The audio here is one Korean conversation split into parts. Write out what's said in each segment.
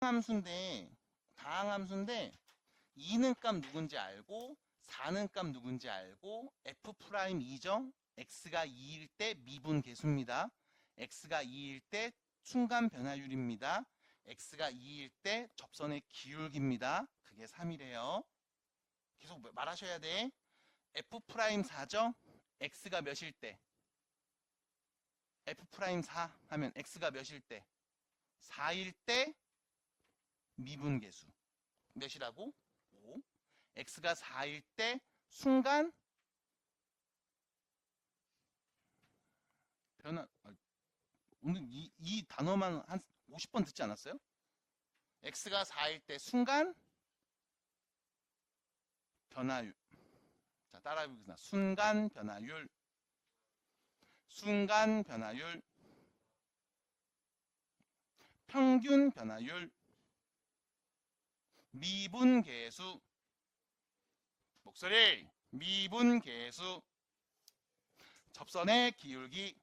다항함수인데 2는 값 누군지 알고 4는 값 누군지 알고 F'2죠. x가 2일 때 미분 계수입니다. x가 2일 때 순간 변화율입니다. x가 2일 때 접선의 기울기입니다. 그게 3이래요. 계속 말하셔야 돼. F'4죠. x가 몇일 때? F'4 하면 x가 몇일 때? 4일 때 미분 계수. 몇이라고? 5. x가 4일 때 순간 변화. 오늘 이 단어만 한 50번 듣지 않았어요? x가 4일 때 순간 변화율. 자, 따라해보겠습니다. 순간 변화율. 순간 변화율. 평균 변화율. 미분 계수. 목소리. 미분 계수. 접선의 기울기.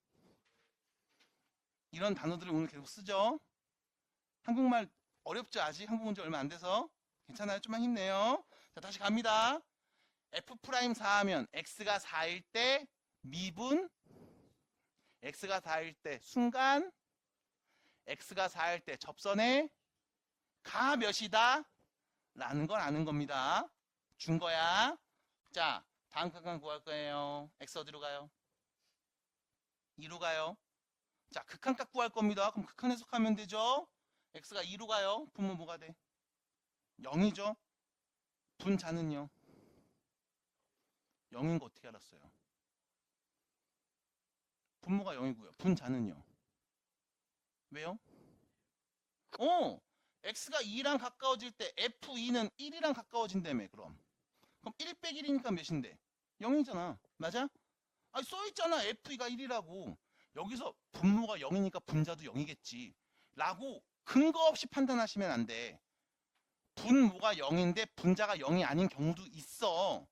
이런 단어들을 오늘 계속 쓰죠. 한국말 어렵죠? 아직 한국 문제 얼마 안 돼서. 괜찮아요? 좀만 힘내요. 자, 다시 갑니다. F'4 하면 x가 4일 때 미분, x가 4일 때 순간, x가 4일 때 접선의 가 몇이다? 라는 걸 아는 겁니다. 준 거야. 자, 다음 극한 구할 거예요. x 어디로 가요? 2로 가요. 자, 극한값 구할 겁니다. 그럼 극한 해석하면 되죠? x가 2로 가요. 분모 뭐가 돼? 0이죠? 분자는요? 0인 거 어떻게 알았어요? 분모가 0이고요. 분자는요? 왜요? x가 2랑 가까워질 때 f2는 1이랑 가까워진다며. 그럼 1 빼기 1이니까 몇인데? 0이잖아. 맞아? 아니 써있잖아. f2가 1이라고. 여기서 분모가 0이니까 분자도 0이겠지 라고 근거 없이 판단하시면 안 돼. 분모가 0인데 분자가 0이 아닌 경우도 있어.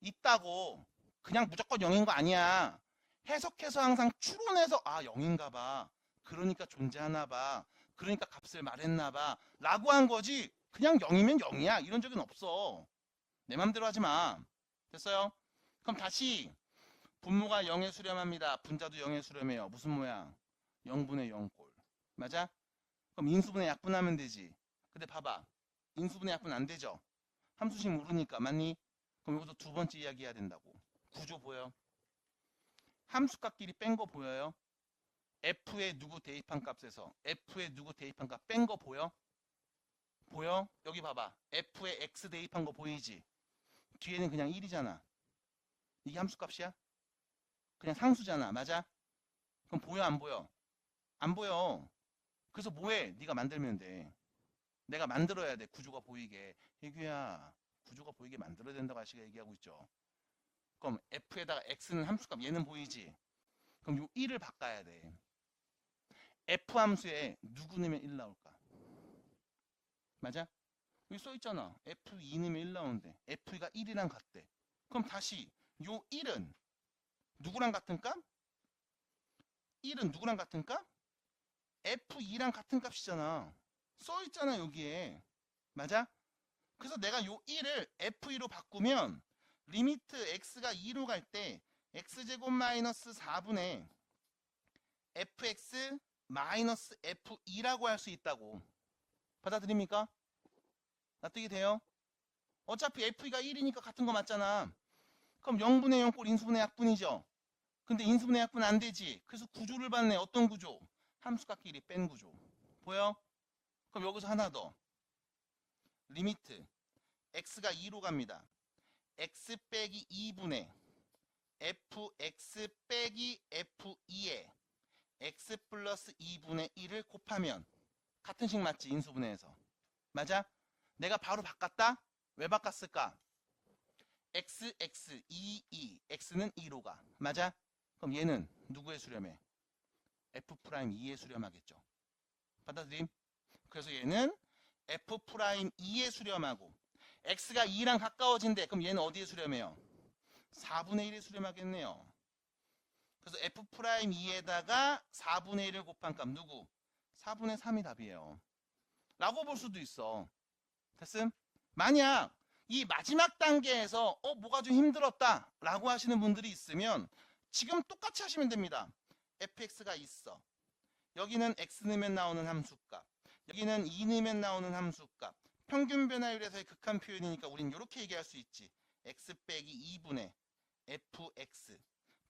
있다고. 그냥 무조건 0인 거 아니야. 해석해서 항상 추론해서 0인가 봐. 그러니까 존재하나 봐. 그러니까 값을 말했나 봐. 라고 한 거지. 그냥 0이면 0이야. 이런 적은 없어. 내 맘대로 하지 마. 됐어요? 그럼 다시 분모가 0에 수렴합니다. 분자도 0에 수렴해요. 무슨 모양? 0분의 0꼴. 맞아? 그럼 인수분해 약분하면 되지. 근데 봐봐. 인수분해 약분 안 되죠? 함수식 모르니까. 맞니? 그럼 여기서 두 번째 이야기 해야 된다고. 구조 보여? 함수값끼리 뺀 거 보여요? f에 누구 대입한 값에서 f에 누구 대입한 값 뺀 거 보여? 보여? 여기 봐봐. f에 x 대입한 거 보이지? 뒤에는 그냥 1이잖아. 이게 함수값이야? 그냥 상수잖아. 맞아? 그럼 보여 안 보여? 안 보여. 그래서 뭐해? 네가 만들면 돼. 내가 만들어야 돼. 구조가 보이게. 혜규야, 구조가 보이게 만들어야 된다고 아시가 얘기하고 있죠. 그럼 f에다가 x는 함수값 얘는 보이지? 그럼 요 1을 바꿔야 돼. f 함수에 누구 넣으면 1 나올까? 맞아? 여기 써있잖아. f2 넣으면 1 나오는데 f가 1이랑 같대. 그럼 다시 요 1은 누구랑 같은 값? 1은 누구랑 같은 값? f2랑 같은 값이잖아. 써있잖아 여기에. 맞아? 그래서 내가 요 1을 f2로 바꾸면 리미트 x가 2로 갈 때 x제곱 마이너스 4분의 fx 마이너스 f2라고 할 수 있다고. 받아들입니까? 납득이 돼요? 어차피 f가 1이니까 같은 거 맞잖아. 그럼 0분의 0꼴 인수분해 약분이죠. 근데 인수분해 약분 안 되지. 그래서 구조를 받네. 어떤 구조? 함수값끼리 뺀 구조. 보여? 그럼 여기서 하나 더. 리미트 x가 2로 갑니다. x 빼기 2분의 fx 빼기 f2에 x 플러스 2분의 1을 곱하면 같은 식 맞지? 인수분해에서. 맞아? 내가 바로 바꿨다? 왜 바꿨을까? x, x, 2, x는 2로 가. 맞아? 그럼 얘는 누구에 수렴해? f'2에 수렴하겠죠. 받아들임? 그래서 얘는 f'2에 수렴하고 x가 2랑 가까워진대. 그럼 얘는 어디에 수렴해요? 4분의 1에 수렴하겠네요. 그래서 f'2에다가 4분의 1을 곱한 값 누구? 4분의 3이 답이에요. 라고 볼 수도 있어. 됐음? 만약 이 마지막 단계에서 뭐가 좀 힘들었다 라고 하시는 분들이 있으면 지금 똑같이 하시면 됩니다. fx가 있어. 여기는 x 넣으면 나오는 함수값, 여기는 2 넣으면 나오는 함수값. 평균 변화율에서의 극한 표현이니까 우린 이렇게 얘기할 수 있지. x 빼기 2분의 fx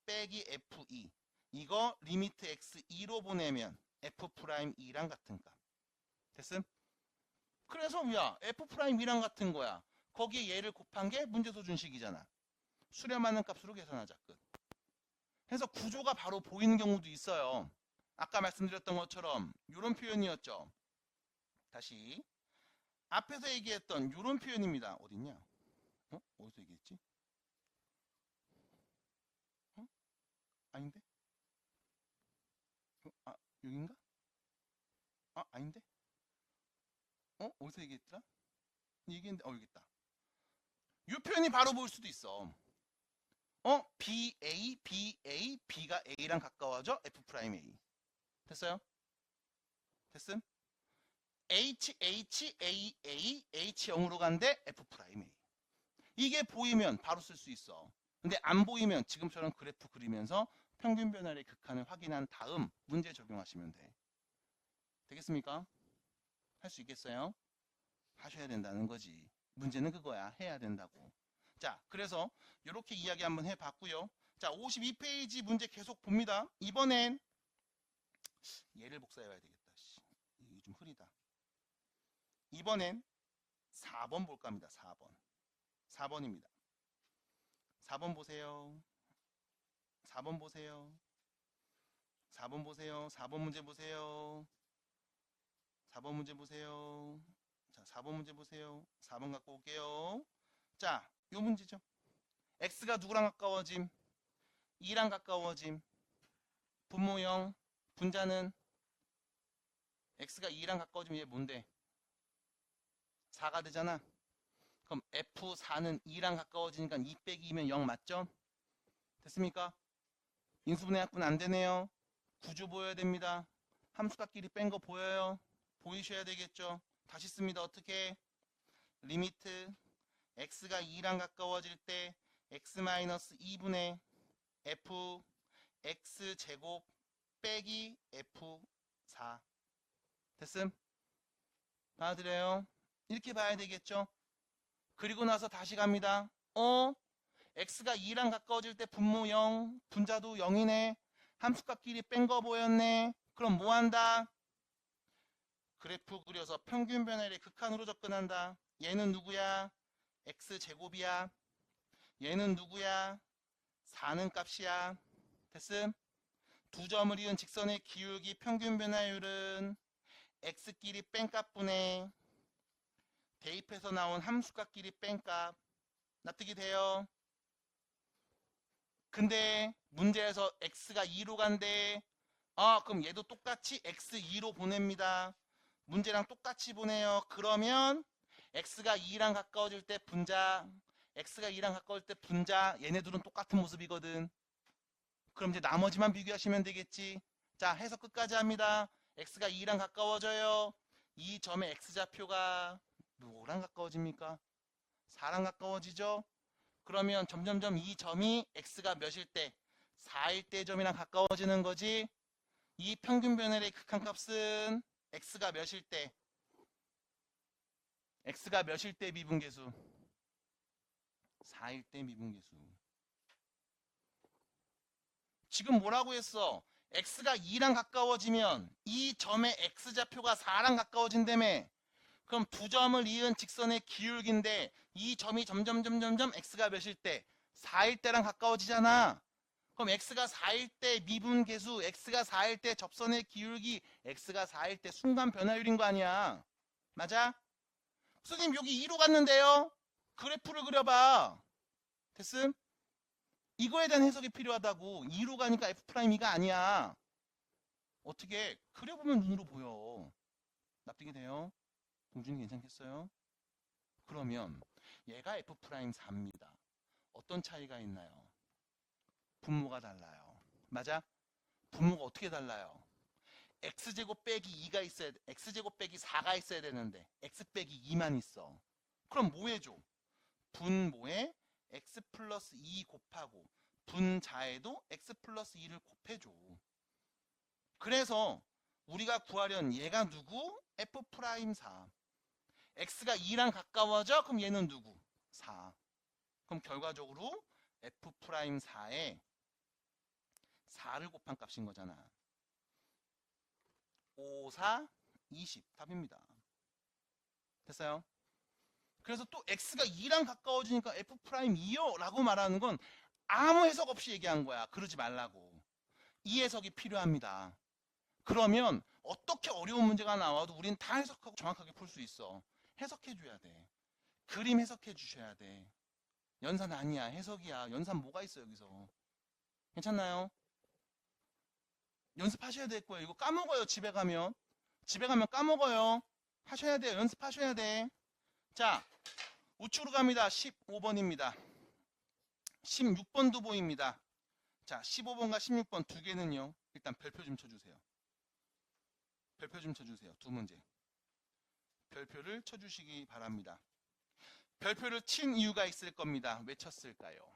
빼기 f2. 이거 리미트 x2로 보내면 f'2랑 같은 값. 됐음? 그래서 야 f'2랑 같은 거야. 거기에 얘를 곱한 게 문제소 준식이잖아. 수렴하는 값으로 계산하자. 끝. 해서 구조가 바로 보이는 경우도 있어요. 아까 말씀드렸던 것처럼 이런 표현이었죠. 다시 앞에서 얘기했던 이런 표현입니다. 어딨냐? 어디서 얘기했지? 아닌데? 여긴가? 아닌데? 어디서 얘기했더라? 얘기했는데 여기 있다. 이 표현이 바로 보일 수도 있어. B가 A랑 가까워져? F'A. 됐어요? 됐음? HA, H 0으로 간대 F'A. 이게 보이면 바로 쓸 수 있어. 근데 안 보이면 지금처럼 그래프 그리면서 평균 변화의 극한을 확인한 다음 문제 적용하시면 돼. 되겠습니까? 할 수 있겠어요? 하셔야 된다는 거지. 문제는 그거야. 해야 된다고. 자, 그래서 이렇게 이야기 한번 해봤고요. 자, 52페이지 문제 계속 봅니다. 이번엔 얘를 복사해봐야 되겠다. 이게 좀 흐리다. 이번엔 4번 볼까 합니다. 4번. 4번입니다. 4번 보세요. 4번 보세요. 4번 보세요. 4번 문제 보세요. 4번 문제 보세요. 자, 4번 문제 보세요. 4번 갖고 올게요. 자, 요 문제죠. x가 누구랑 가까워짐? 2랑 가까워짐. 분모 0, 분자는 x가 2랑 가까워지면 얘 뭔데? 4가 되잖아. 그럼 f4는 2랑 가까워지니까 2 빼기 2면 0 맞죠? 됐습니까? 인수분해약분 안 되네요. 구조 보여야 됩니다. 함수값끼리 뺀 거 보여요? 보이셔야 되겠죠? 다시 씁니다. 어떻게? 리미트 x가 2랑 가까워질 때 x-2분의 f x제곱 빼기 f4. 됐음? 받아들여요? 이렇게 봐야 되겠죠? 그리고 나서 다시 갑니다. x가 2랑 가까워질 때 분모 0, 분자도 0이네. 함수값끼리 뺀 거 보였네. 그럼 뭐 한다? 그래프 그려서 평균 변화율의 극한으로 접근한다. 얘는 누구야? x제곱이야. 얘는 누구야? 4는 값이야. 됐음? 두 점을 이은 직선의 기울기 평균 변화율은 x끼리 뺀 값분의 대입해서 나온 함수값끼리 뺀 값. 납득이 돼요? 근데 문제에서 x가 2로 간대. 그럼 얘도 똑같이 x2로 보냅니다. 문제랑 똑같이 보내요. 그러면 x가 2랑 가까워질 때 분자, x가 2랑 가까워질 때 분자, 얘네들은 똑같은 모습이거든. 그럼 이제 나머지만 비교하시면 되겠지. 자, 해서 끝까지 합니다. x가 2랑 가까워져요. 이 점의 x좌표가 누구랑 가까워집니까? 4랑 가까워지죠? 그러면 점점점 이 점이 x가 몇일 때? 4일 때 점이랑 가까워지는 거지. 이 평균 변화의 극한값은 x가 몇일 때? x가 몇일 때 미분계수? 4일 때 미분계수. 지금 뭐라고 했어? x가 2랑 가까워지면 이 점의 x좌표가 4랑 가까워진다며. 그럼 두 점을 이은 직선의 기울기인데 이 점이 점점 x가 몇일 때? 4일 때랑 가까워지잖아. 그럼 x가 4일 때 미분계수, x가 4일 때 접선의 기울기, x가 4일 때 순간 변화율인 거 아니야. 맞아? 선생님 여기 2로 갔는데요. 그래프를 그려봐. 됐음? 이거에 대한 해석이 필요하다고. 2로 가니까 F'2가 아니야. 어떻게 그려보면 눈으로 보여. 납득이 돼요? 동준이 괜찮겠어요? 그러면 얘가 F'4입니다. 어떤 차이가 있나요? 분모가 달라요. 맞아? 분모가 어떻게 달라요? x제곱 빼기 2가 있어야 돼. x제곱 빼기 4가 있어야 되는데 x 빼기 2만 있어. 그럼 뭐 해줘? 분모에 x 플러스 2 곱하고 분자에도 x 플러스 2를 곱해줘. 그래서 우리가 구하려는 얘가 누구? f 프라임 4. x가 2랑 가까워져? 그럼 얘는 누구? 4. 그럼 결과적으로 f 프라임 4에 4를 곱한 값인 거잖아. 5, 4, 20 답입니다. 됐어요? 그래서 또 x가 2랑 가까워지니까 f 프라임 2요 라고 말하는 건 아무 해석 없이 얘기한 거야. 그러지 말라고. 이 해석이 필요합니다. 그러면 어떻게 어려운 문제가 나와도 우린 다 해석하고 정확하게 풀 수 있어. 해석해 줘야 돼. 그림 해석해 주셔야 돼. 연산 아니야. 해석이야. 연산 뭐가 있어 여기서. 괜찮나요? 연습하셔야 될 거예요. 이거 까먹어요. 집에 가면. 집에 가면 까먹어요. 하셔야 돼요. 연습하셔야 돼. 자, 우측으로 갑니다. 15번입니다. 16번도 보입니다. 자, 15번과 16번 두 개는요. 일단 별표 좀 쳐주세요. 별표 좀 쳐주세요. 두 문제. 별표를 쳐주시기 바랍니다. 별표를 친 이유가 있을 겁니다. 왜 쳤을까요?